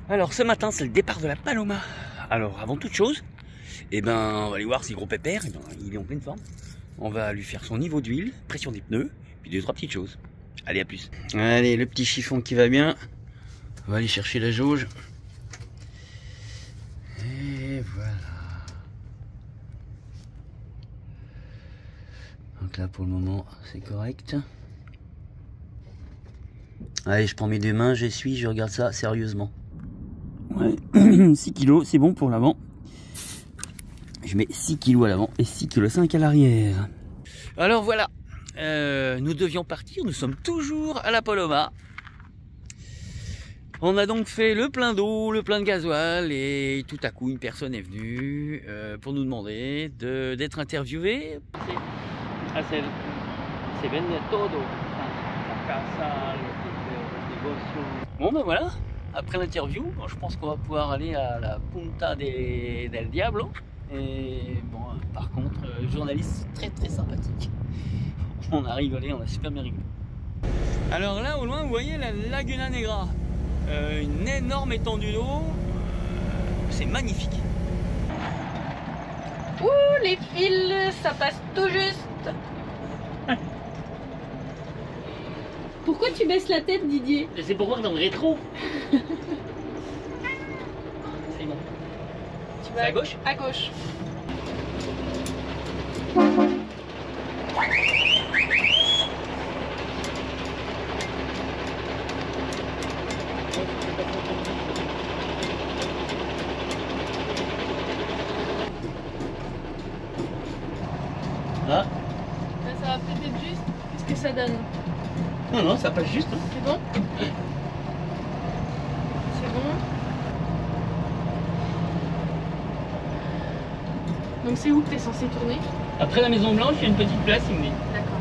Alors ce matin c'est le départ de la Paloma. Alors avant toute chose, on va aller voir si gros pépère, il est en pleine forme. On va lui faire son niveau d'huile, pression des pneus, puis 2-3 petites choses. Allez, à plus. Allez, le petit chiffon qui va bien. On va aller chercher la jauge. Et voilà. Donc là pour le moment c'est correct. Allez, je prends mes deux mains, j'essuie, je regarde ça sérieusement. Ouais, 6 kg, c'est bon pour l'avant. Je mets 6 kg à l'avant et 6,5 kg à l'arrière. Alors voilà, nous devions partir, nous sommes toujours à la Paloma. On a donc fait le plein d'eau, le plein de gasoil et tout à coup une personne est venue pour nous demander d'être interviewé. C'est bien todo. Bon ben voilà, après l'interview, je pense qu'on va pouvoir aller à la Punta del Diablo. Et bon, par contre, journaliste très sympathique. On a rigolé, on a super bien rigolé. Alors là au loin vous voyez la Laguna Negra, une énorme étendue d'eau, c'est magnifique. Ouh les fils, ça passe tout juste. Pourquoi tu baisses la tête, Didier? C'est pour voir dans le rétro. C'est bon. Tu vas à gauche? À gauche. Ah. Là, ça va peut-être être juste. Qu'est-ce que ça donne? Non, ça passe juste. C'est bon? C'est bon. Donc c'est où que t'es censé tourner? Après la Maison Blanche, il y a une petite place, il me dit. D'accord.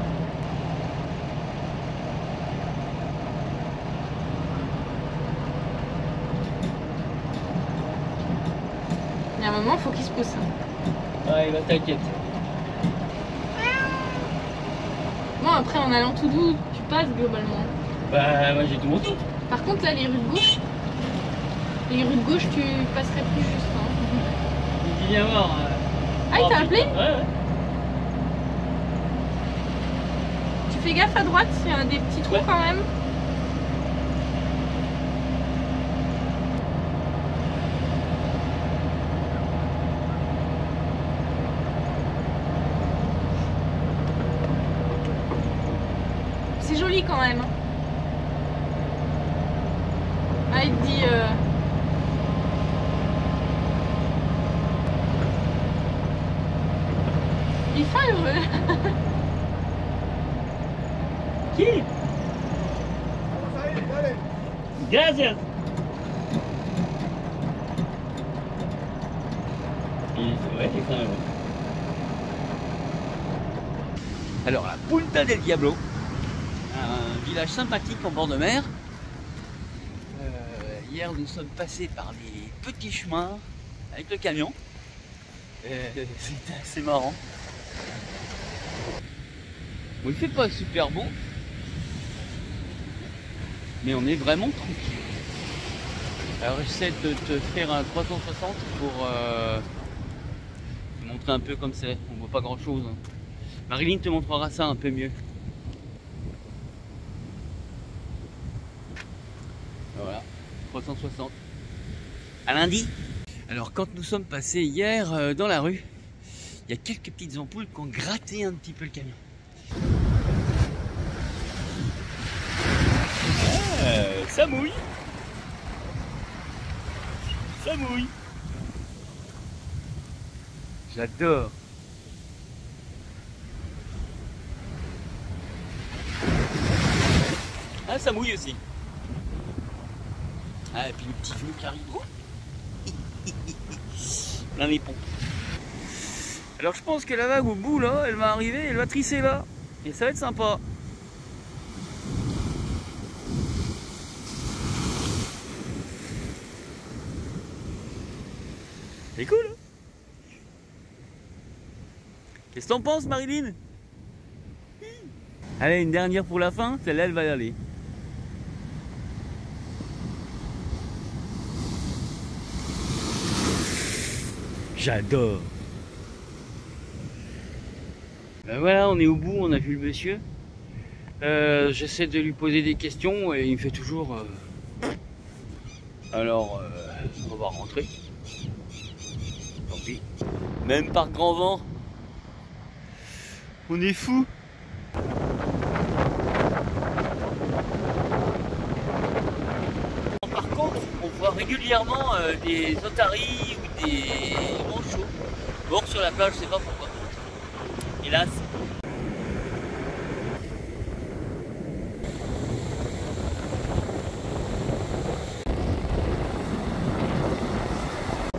Il y a un moment, faut qu'il se pousse. Ouais, bah t'inquiète. Bon, après, en allant tout doux, tu passes globalement. Bah, moi j'ai tout monté. Par contre, là, les rues de gauche, tu passerais plus juste. Hein. Il dit viens voir. Ah, il t'a appelé? Ouais. Tu fais gaffe à droite, il y a des petits trous quand même. C'est joli quand même. Ah, il te dit... Il est fin, heureux. Qui? Gracias. Ouais, c'est ça. Alors, la Punta del Diablo, un village sympathique en bord de mer. Hier, nous sommes passés par des petits chemins avec le camion. C'était assez marrant. Bon, il fait pas super beau, mais on est vraiment tranquille. Alors j'essaie de te faire un 360 pour te montrer un peu comme c'est. On voit pas grand chose. Marilyn te montrera ça un peu mieux. Voilà, 360. À lundi. Alors quand nous sommes passés hier dans la rue, il y a quelques petites ampoules qui ont gratté un petit peu le camion. Ça mouille. Ça mouille. J'adore. Ah, ça mouille aussi. Ah, et puis le petit vieux qui arrive. Plein les pompes. Alors je pense que la vague au bout là, elle va arriver, elle va trisser là. Et ça va être sympa. C'est cool. Qu'est-ce que t'en penses, Marilyn? Allez, une dernière pour la fin, celle-là elle va y aller. J'adore. Ben voilà, on est au bout, on a vu le monsieur. J'essaie de lui poser des questions et il me fait toujours... Alors, on va rentrer. Tant pis. Même par grand vent. On est fou. Par contre, on voit régulièrement des otaries ou des manchots morts sur la plage, je sais pas pourquoi. Hélas.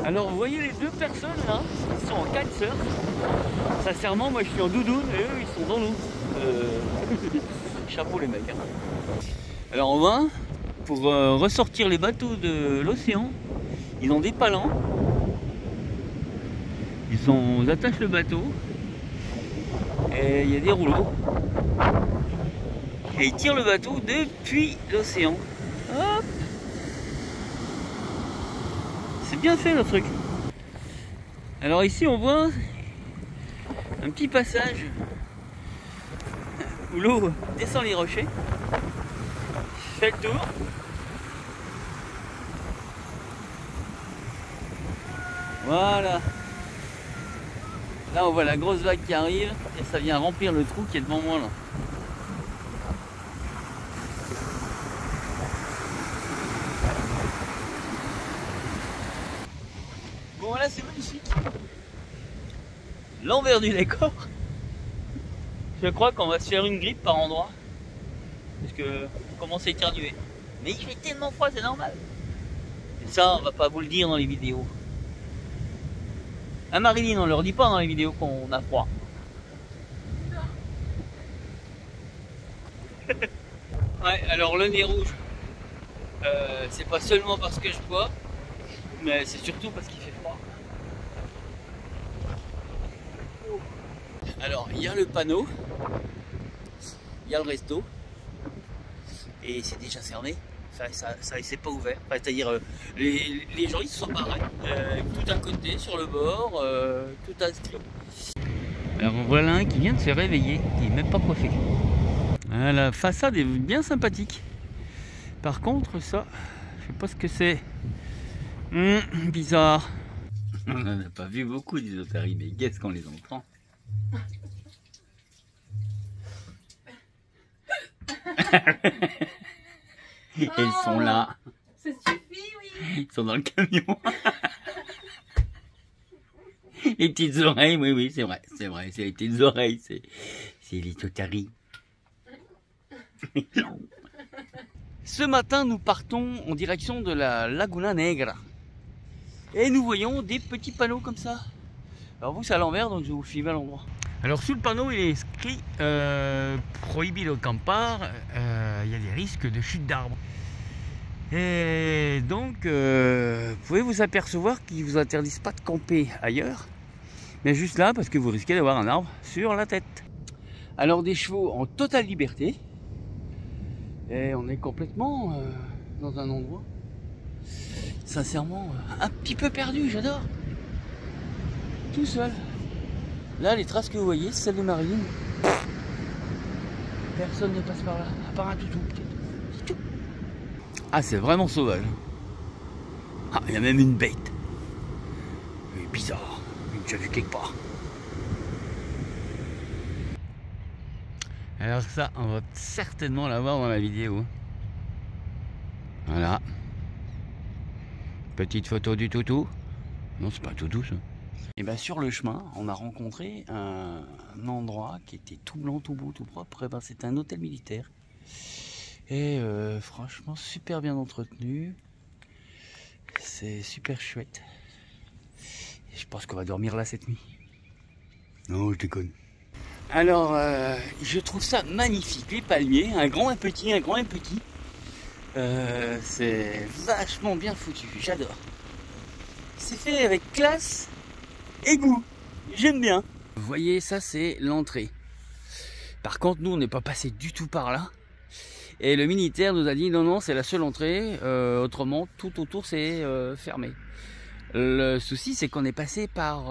Alors vous voyez les deux personnes là, qui sont en kitesurf. Sincèrement, moi je suis en doudoune et eux ils sont dans l'eau. Chapeau les mecs. Hein. Alors on va, pour ressortir les bateaux de l'océan, ils ont des palans. Ils attachent le bateau et il y a des rouleaux. Et ils tirent le bateau depuis l'océan. Hop! C'est bien fait le truc. Alors ici on voit un petit passage où l'eau descend les rochers, fait le tour. Voilà. Là on voit la grosse vague qui arrive et ça vient remplir le trou qui est devant moi là. Bon voilà, c'est magnifique. L'envers du décor. Je crois qu'on va se faire une grippe par endroit. Parce que on commence à éternuer. Mais il fait tellement froid, c'est normal. Et ça, on va pas vous le dire dans les vidéos. À Marilyn, on leur dit pas dans les vidéos qu'on a froid. Ouais, alors le nez rouge, c'est pas seulement parce que je bois, mais c'est surtout parce qu'il fait froid. Alors, il y a le panneau, il y a le resto, et c'est déjà fermé. Ça c'est pas ouvert. Enfin, c'est-à-dire, les gens ils se sont barrés, tout à côté, sur le bord, tout inscrit. Alors voilà un qui vient de se réveiller, il n'est même pas coiffé. La façade est bien sympathique. Par contre, ça, je sais pas ce que c'est. Bizarre. On n'en a pas vu beaucoup des otaries, mais qu'est-ce qu'on les entend. Elles sont là. Ça suffit, oui. Ils sont dans le camion. Les petites oreilles, oui, c'est vrai, c'est les petites oreilles, c'est les otaries. Ce matin, nous partons en direction de la Laguna Negra. Et nous voyons des petits panneaux comme ça. Alors vous, c'est à l'envers, donc je vais vous filmer à l'endroit. Alors sous le panneau, il est écrit Prohibido campar, il y a des risques de chute d'arbres. Et donc, vous pouvez vous apercevoir qu'ils ne vous interdisent pas de camper ailleurs, mais juste là, parce que vous risquez d'avoir un arbre sur la tête. Alors des chevaux en totale liberté. Et on est complètement dans un endroit, sincèrement, un petit peu perdu, j'adore. Tout seul. Là, les traces que vous voyez, c'est celles de Marilyn. Personne ne passe par là, à part un toutou, peut-être. C'est tout. Ah, c'est vraiment sauvage. Ah, il y a même une bête. Elle est bizarre. J'ai déjà vu quelque part. Alors ça, on va certainement la voir dans la vidéo. Voilà. Petite photo du toutou. Non, c'est pas un toutou ça. Et bien sur le chemin, on a rencontré un endroit qui était tout blanc, tout beau, tout propre. Et ben, c'était un hôtel militaire. Et franchement, super bien entretenu. C'est super chouette. Et je pense qu'on va dormir là cette nuit. Non, je déconne. Alors, je trouve ça magnifique, les palmiers, un grand, un petit, un grand, un petit. C'est vachement bien foutu, j'adore. C'est fait avec classe et goût, j'aime bien. Vous voyez, ça c'est l'entrée. Par contre, nous on n'est pas passé du tout par là. Et le militaire nous a dit non, non, c'est la seule entrée, autrement tout autour c'est fermé. Le souci, c'est qu'on est passé par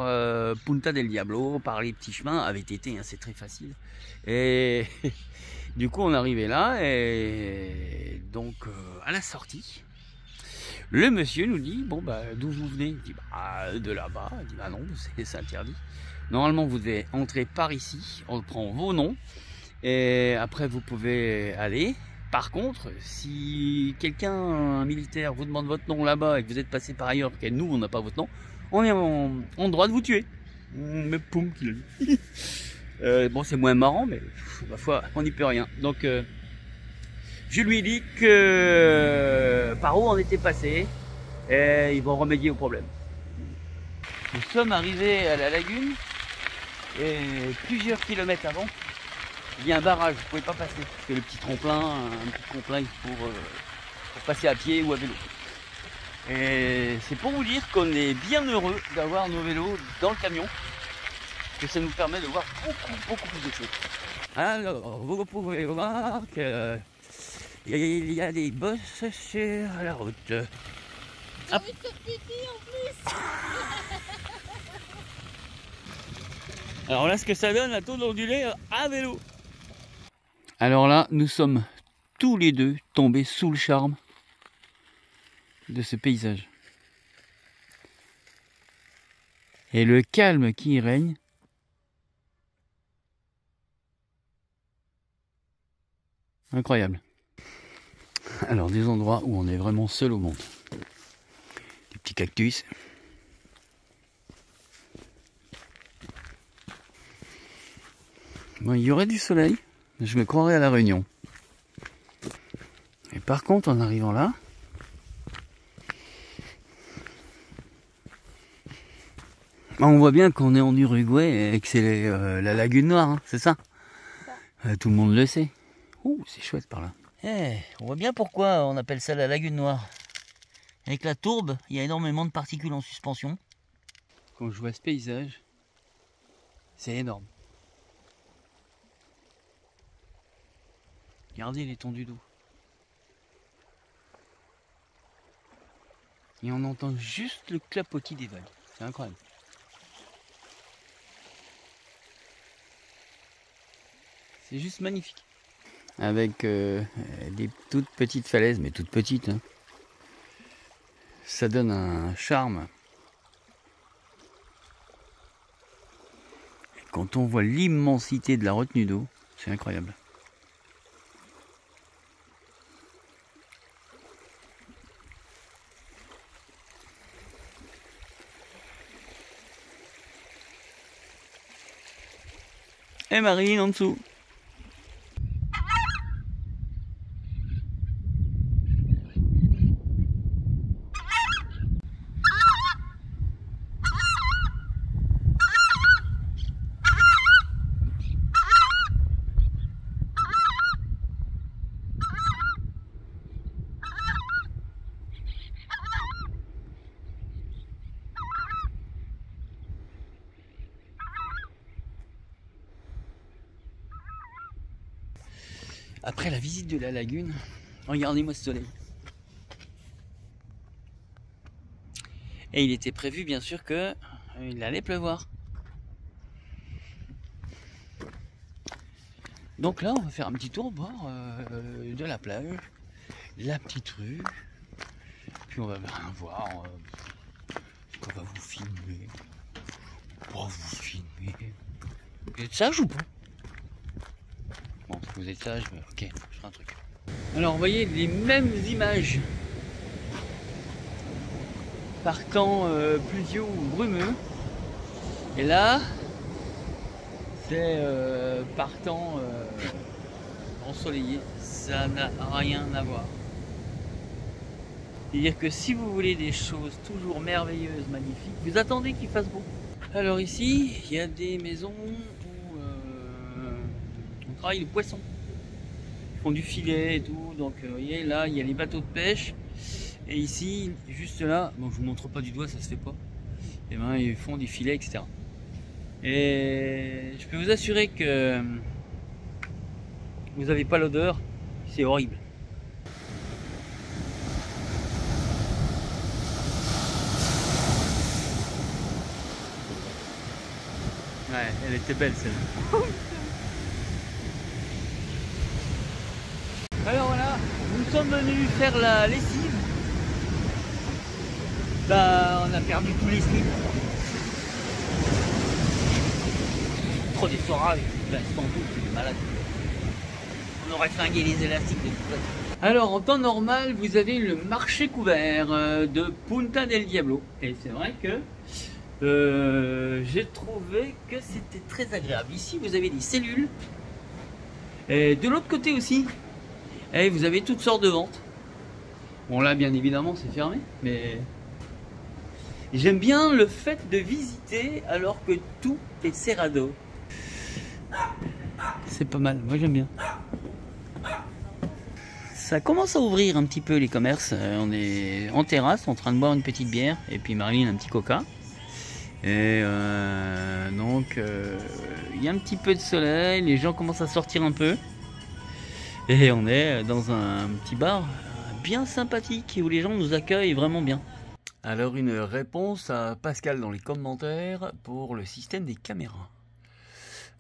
Punta del Diablo, par les petits chemins, avec été, hein, c'est très facile. Et du coup, on est arrivé là, et donc à la sortie, le monsieur nous dit, bon bah d'où vous venez? Il dit bah de là-bas. Il dit bah non, c'est interdit. Normalement, vous devez entrer par ici, on prend vos noms, et après vous pouvez aller. Par contre, si quelqu'un, un militaire, vous demande votre nom là-bas et que vous êtes passé par ailleurs, que nous on n'a pas votre nom, on est en droit de vous tuer. Mais poum qu'il a dit. Bon, c'est moins marrant, mais ma foi, on n'y peut rien. Donc, je lui ai dit que par où on était passé et ils vont remédier au problème. Nous sommes arrivés à la lagune et plusieurs kilomètres avant, il y a un barrage, vous ne pouvez pas passer. Parce que le petit tremplin, un petit tremplin pour passer à pied ou à vélo. Et c'est pour vous dire qu'on est bien heureux d'avoir nos vélos dans le camion. Que ça nous permet de voir beaucoup plus de choses. Alors, vous pouvez voir qu'il y a des bosses sur la route. J'ai envie de faire pipi en plus. Alors là, ce que ça donne, la tour ondulée à vélo. Alors là, nous sommes tous les deux tombés sous le charme de ce paysage. Et le calme qui y règne. Incroyable. Alors des endroits où on est vraiment seul au monde. Des petits cactus. Bon, il y aurait du soleil, je me croirais à la Réunion. Et par contre, en arrivant là, on voit bien qu'on est en Uruguay et que c'est la lagune noire, hein, c'est ça? Tout le monde le sait. Ouh, c'est chouette par là. On voit bien pourquoi on appelle ça la lagune noire. Avec la tourbe, il y a énormément de particules en suspension. Quand je vois ce paysage, c'est énorme. Regardez l'étendue d'eau. Et on entend juste le clapotis des vagues. C'est incroyable. C'est juste magnifique. Avec des toutes petites falaises, mais toutes petites. Hein. Ça donne un charme. Et quand on voit l'immensité de la retenue d'eau, c'est incroyable. Et Marine en dessous. Après la visite de la lagune, regardez-moi ce soleil. Et il était prévu bien sûr que il allait pleuvoir. Donc là, on va faire un petit tour au bord de la plage, la petite rue. Puis on va rien voir. On va vous filmer. On va vous filmer. Vous êtes sage ou pas? Bon, si vous êtes sage, ok, je ferai un truc. Alors, vous voyez les mêmes images par temps pluvieux ou brumeux. Et là, c'est par temps ensoleillé. Ça n'a rien à voir. C'est-à-dire que si vous voulez des choses toujours merveilleuses, magnifiques, vous attendez qu'il fasse beau. Alors ici, il y a des maisons où on travaille le poisson. Ils font du filet et tout. Donc vous voyez, là, il y a les bateaux de pêche. Et ici, juste là, bon, je vous montre pas du doigt, ça se fait pas. Et ben, ils font des filets, etc. Et je peux vous assurer que vous n'avez pas l'odeur, c'est horrible. Ouais, elle était belle celle-là. Alors voilà, nous sommes venus faire la lessive. Là, on a perdu tous les slips. Trop des soirs avec la Istanbul, c'est malade. On aurait flingué les élastiques de toute façon. Alors en temps normal, vous avez le marché couvert de Punta del Diablo. Et c'est vrai que j'ai trouvé que c'était très agréable. Ici, vous avez des cellules. Et de l'autre côté aussi, et vous avez toutes sortes de ventes. Bon là, bien évidemment, c'est fermé, mais j'aime bien le fait de visiter alors que tout est cerrado. C'est pas mal, moi j'aime bien. Ça commence à ouvrir un petit peu les commerces. On est en terrasse en train de boire une petite bière et puis Marilyn un petit coca. Et donc il y a un petit peu de soleil, les gens commencent à sortir un peu. Et on est dans un petit bar bien sympathique où les gens nous accueillent vraiment bien. Alors une réponse à Pascal dans les commentaires pour le système des caméras.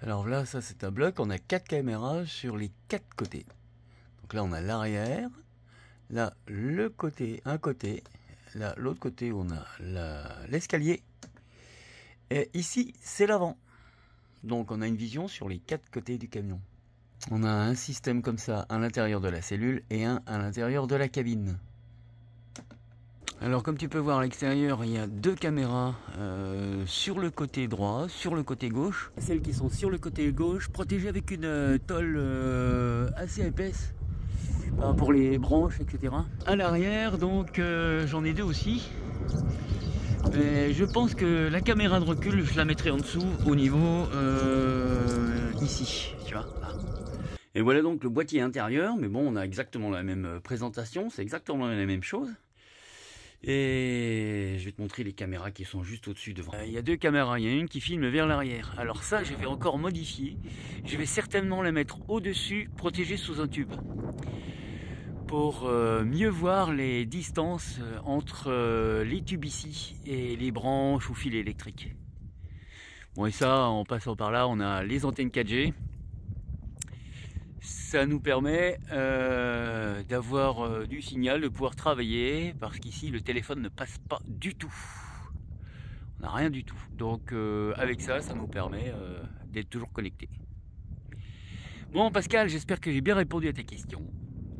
Alors là, ça c'est un bloc, on a 4 caméras sur les 4 côtés. Donc là on a l'arrière, là le côté, un côté, là l'autre côté on a l'escalier. Et ici c'est l'avant. Donc on a une vision sur les 4 côtés du camion. On a un système comme ça à l'intérieur de la cellule et un à l'intérieur de la cabine. Alors comme tu peux voir à l'extérieur, il y a 2 caméras sur le côté droit, sur le côté gauche. Celles qui sont sur le côté gauche, protégées avec une tôle assez épaisse pour les branches, etc. À l'arrière, donc j'en ai 2 aussi. Et je pense que la caméra de recul, je la mettrai en dessous au niveau ici, tu vois. Là. Et voilà donc le boîtier intérieur, mais bon, on a exactement la même présentation, c'est exactement la même chose. Et je vais te montrer les caméras qui sont juste au-dessus devant. Il y a 2 caméras, il y en a une qui filme vers l'arrière. Alors ça, je vais encore modifier. Je vais certainement la mettre au-dessus, protégée sous un tube. Pour mieux voir les distances entre les tubes ici et les branches ou fils électriques. Bon et ça, en passant par là, on a les antennes 4G. Ça nous permet d'avoir du signal, de pouvoir travailler, parce qu'ici le téléphone ne passe pas du tout. On n'a rien du tout. Donc avec ça, ça nous permet d'être toujours connectés. Bon Pascal, j'espère que j'ai bien répondu à tes questions.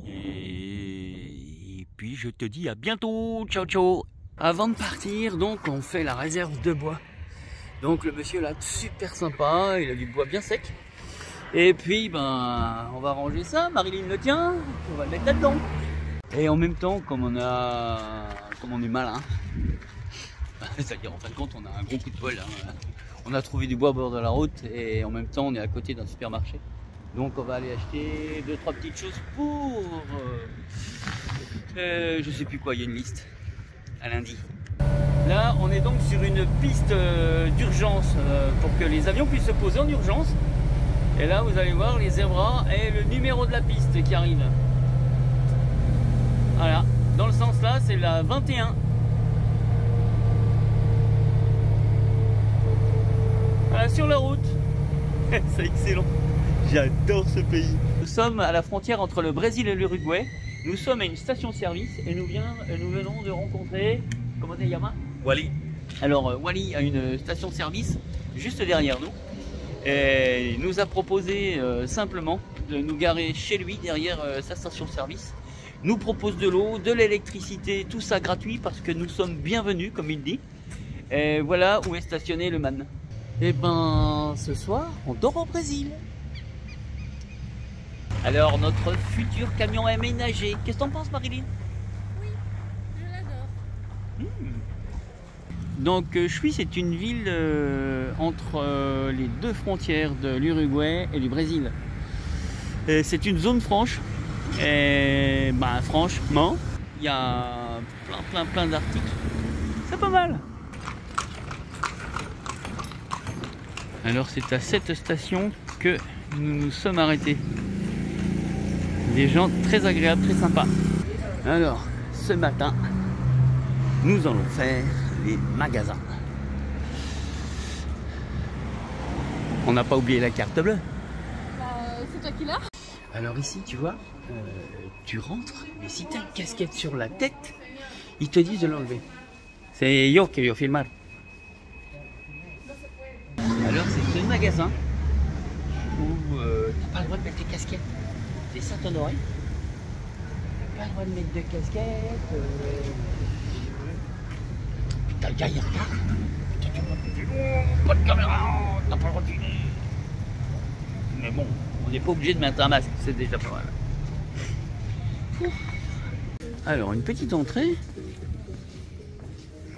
Et puis je te dis à bientôt, ciao ciao. Avant de partir, donc on fait la réserve de bois. Donc le monsieur là, super sympa, il a du bois bien sec. Et puis ben on va ranger ça, Marilyn le tient, on va le mettre là-dedans. Et en même temps, comme on est malin, c'est-à-dire en fin de compte on a un gros coup de bol. Hein. On a trouvé du bois au bord de la route et en même temps on est à côté d'un supermarché. Donc on va aller acheter 2-3 petites choses pour je sais plus quoi, il y a une liste à lundi. Là on est donc sur une piste d'urgence pour que les avions puissent se poser en urgence. Et là vous allez voir les zébras et le numéro de la piste qui arrive. Voilà, dans le sens là c'est la 21. Voilà, sur la route. C'est excellent. J'adore ce pays. Nous sommes à la frontière entre le Brésil et l'Uruguay. Nous sommes à une station-service et nous venons de rencontrer, comment c'est Yama ? Wally. Alors Wally a une station-service juste derrière nous. Et il nous a proposé simplement de nous garer chez lui derrière sa station-service. Nous propose de l'eau, de l'électricité, tout ça gratuit parce que nous sommes bienvenus comme il dit. Et voilà où est stationné le man. Et ben ce soir on dort au Brésil. Alors notre futur camion aménagé, qu'est-ce que t'en penses Marilyn? Oui, je l'adore. Donc Chuy c'est une ville entre les 2 frontières de l'Uruguay et du Brésil. C'est une zone franche. Et bah franchement, il y a plein d'articles. C'est pas mal. Alors c'est à cette station que nous nous sommes arrêtés. Des gens très agréables, très sympas. Alors, ce matin, nous allons faire les magasins. On n'a pas oublié la carte bleue. C'est toi qui l'as. Alors ici, tu vois, tu rentres, mais si tu as une casquette sur la tête, ils te disent de l'enlever. C'est yo que yo filmar. Alors c'est un magasin où tu n'as pas le droit de mettre tes casquettes. C'est ça ton oreille. Tu n'as pas le droit de mettre de casquettes. Putain, le gars il regarde. Putain, tu vois, pas de caméra, t'as pas le droit de filmer. Mais bon, on n'est pas obligé de mettre un masque, c'est déjà pas mal. Alors, une petite entrée.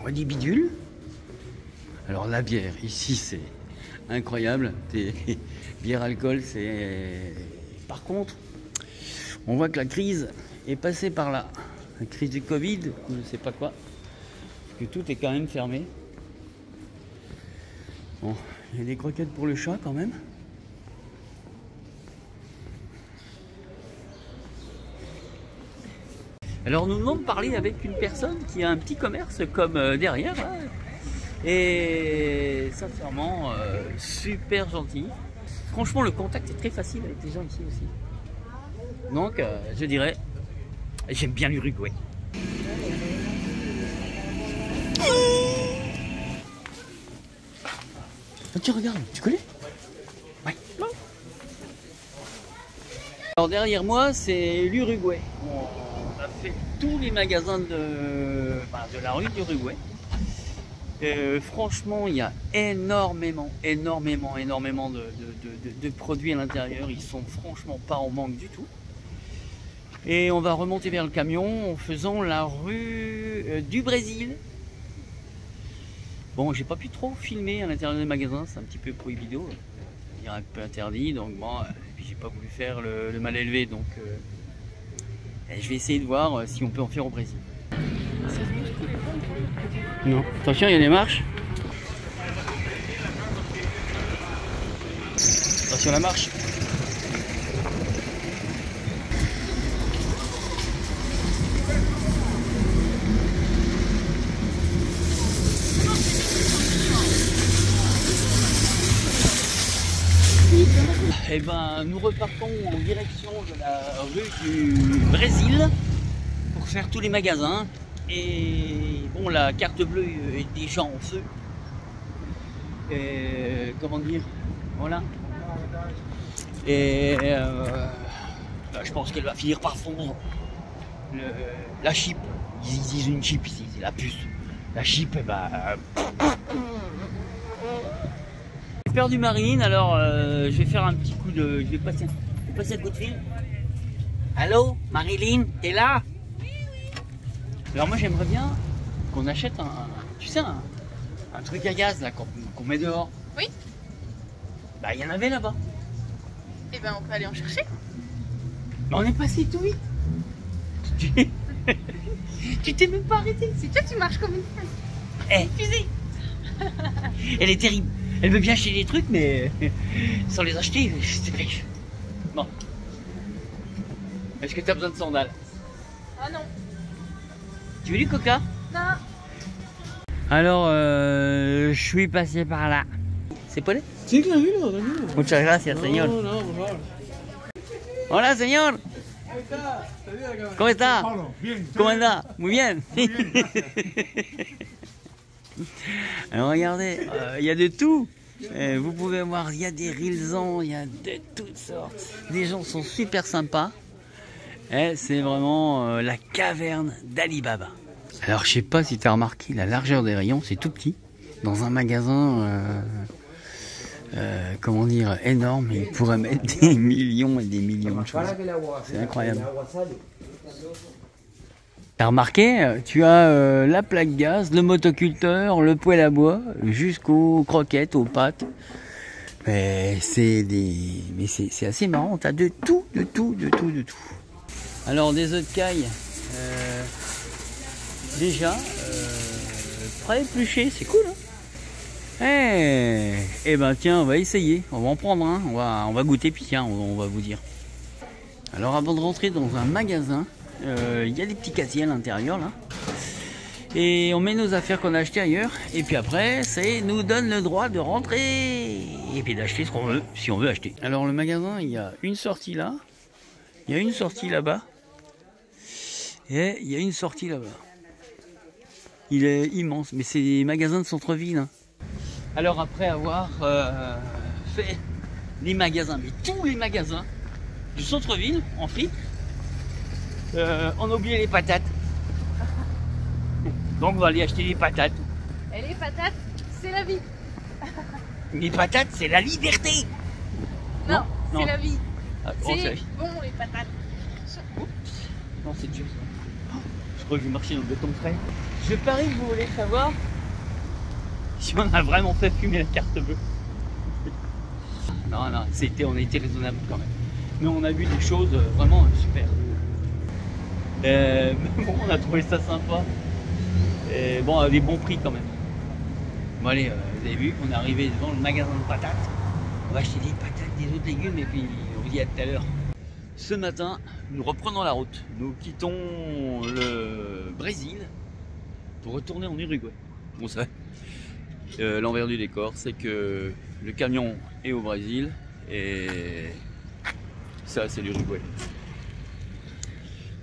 On va dire bidule. Alors, la bière, ici, c'est incroyable. Bière, alcool, c'est... Par contre, on voit que la crise est passée par là. La crise du Covid, je ne sais pas quoi. Parce que tout est quand même fermé. Bon, il y a des croquettes pour le chat quand même. Alors nous venons de parler avec une personne qui a un petit commerce comme derrière là, et sincèrement super gentil. Franchement le contact est très facile avec les gens ici aussi. Donc je dirais, j'aime bien l'Uruguay. Tu regardes, tu connais? Ouais. Alors derrière moi c'est l'Uruguay. On a fait tous les magasins de la rue d'Uruguay. Franchement, il y a énormément de produits à l'intérieur. Ils sont franchement pas en manque du tout. Et on va remonter vers le camion en faisant la rue du Brésil. Bon, j'ai pas pu trop filmer à l'intérieur des magasins, c'est un petit peu pro vidéo, il y a un peu interdit, donc bon, et puis j'ai pas voulu faire le mal élevé, donc je vais essayer de voir si on peut en faire au Brésil. Non, attention, il y a des marches. Attention à la marche. Et ben, nous repartons en direction de la rue du Brésil pour faire tous les magasins. Et bon, la carte bleue est déjà en feu. Et comment dire, voilà. Et là, je pense qu'elle va finir par fondre. La chip, ils disent une chip ici, c'est la puce. La chip, Père du Marine, alors je vais faire un petit coup de... Je vais passer un coup de fil. Allô, Marilyn, t'es là? Alors moi j'aimerais bien qu'on achète tu sais, un truc à gaz là qu'on met dehors. Oui. Bah il y en avait là-bas. Et ben on peut aller en chercher. Mais on est passé tout vite. Tu t'es même pas arrêté. C'est toi, tu marches comme une fille. Fusée. Elle est terrible. Elle veut bien acheter des trucs, mais sans les acheter, c'est riche. Bon. Est-ce que tu as besoin de sandales? Ah non. Tu veux du coca? Non. Alors, je suis passé par là. ¿Se puede? Sí, tranquilo, tranquilo. Muchas gracias, señor. No, no, por favor. Hola, señor. ¿Cómo está? Pablo, bien. ¿Cómo anda? Muy bien. Muy bien, gracias. Alors regardez, il y a de tout. Vous pouvez voir, il y a des rilsans, il y a de toutes sortes. Les gens sont super sympas. C'est vraiment la caverne d'Ali Baba. Alors je sais pas si tu as remarqué la largeur des rayons, c'est tout petit. Dans un magasin, comment dire, énorme, il pourrait mettre des millions et des millions de choses. C'est incroyable. T'as remarqué, tu as la plaque gaz, le motoculteur, le poêle à bois, jusqu'aux croquettes, aux pâtes. Mais c'est assez marrant, t'as de tout. Alors des œufs de caille, déjà, prêt épluché, c'est cool. Eh ben tiens, on va essayer, on va en prendre un, on va goûter, puis tiens, on va vous dire. Alors avant de rentrer dans un magasin, il y a des petits casiers à l'intérieur là. Et on met nos affaires qu'on a achetées ailleurs. Et puis après, c'est nous donne le droit de rentrer. Et puis d'acheter ce qu'on veut, si on veut acheter. Alors le magasin, il y a une sortie là. Il y a une sortie là-bas. Et il y a une sortie là-bas. Il est immense, mais c'est des magasins de centre-ville. Hein. Alors après avoir fait les magasins, mais tous les magasins du centre-ville en fripe, on a oublié les patates. Donc on va aller acheter les patates. Et les patates, c'est la vie. Les patates, c'est la liberté. Non, non. c'est la vie. Ah, C'est bon les patates. Non, c'est dur ça. Je crois que je vais marcher dans le béton frais. Je parie que vous voulez savoir si on a vraiment fait fumer la carte bleue. Non, on a été raisonnable quand même. Mais on a vu des choses vraiment super. Mais bon, on a trouvé ça sympa. Et bon, à des bons prix quand même. Bon allez, vous avez vu, on est arrivé devant le magasin de patates. On va acheter des patates, des autres légumes et puis on vous dit à tout à l'heure. Ce matin, nous reprenons la route. Nous quittons le Brésil pour retourner en Uruguay. Bon, ça, l'envers du décor, c'est que le camion est au Brésil et ça, c'est l'Uruguay.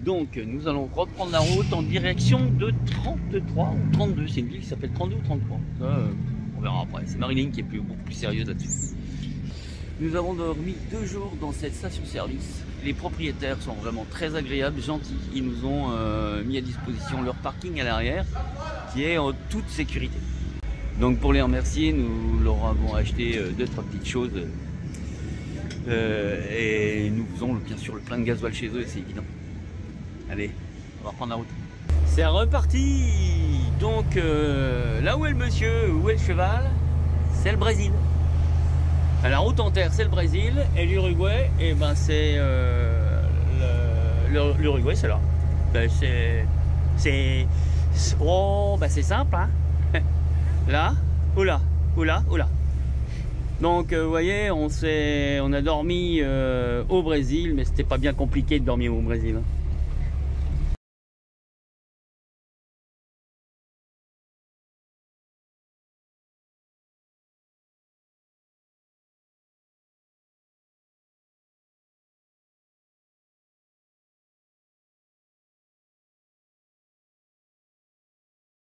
Donc, nous allons reprendre la route en direction de 33 ou 32. C'est une ville qui s'appelle 32 ou 33. Ça, on verra après. C'est Marilyn qui est beaucoup plus sérieuse là-dessus. Nous avons dormi 2 jours dans cette station-service. Les propriétaires sont vraiment très agréables, gentils. Ils nous ont mis à disposition leur parking à l'arrière, qui est en toute sécurité. Donc pour les remercier, nous leur avons acheté 2-3 petites choses. Et nous faisons bien sûr le plein de gasoil chez eux, c'est évident. Allez, on va reprendre la route. C'est reparti. Donc là où est le monsieur, où est le cheval, c'est le Brésil. La route en terre, c'est le Brésil, et l'Uruguay, et ben c'est l'Uruguay, c'est là. Ben, c'est simple, hein. Là, oula, oula, oula. Donc vous voyez, on a dormi au Brésil, mais c'était pas bien compliqué de dormir au Brésil. Hein.